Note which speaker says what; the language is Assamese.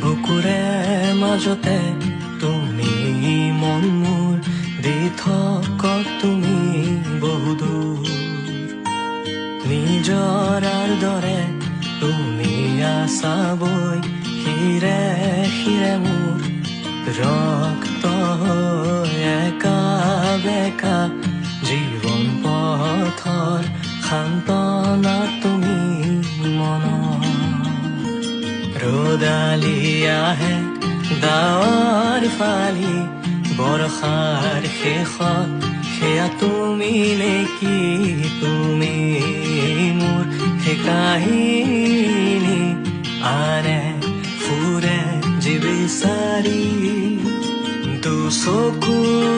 Speaker 1: বুকুৰে মাজতে তুমি মন মোৰ দি থকা তুমি বহুদূৰ নিজৰাৰ দৰে তুমি আছা বৈ শিৰে শিৰে মোৰ ৰক্ত হৈ একা বেকা জীৱন পথৰ সান্তনা তুমি মনৰ ৰ'দালি আহে ডাৱৰ ফালি বৰষাৰ শেষত সেয়া তুমি নেকি তুমি মোৰ সেই কাহিনী আনে ফুৰে যি বিচাৰি দুচকুৰ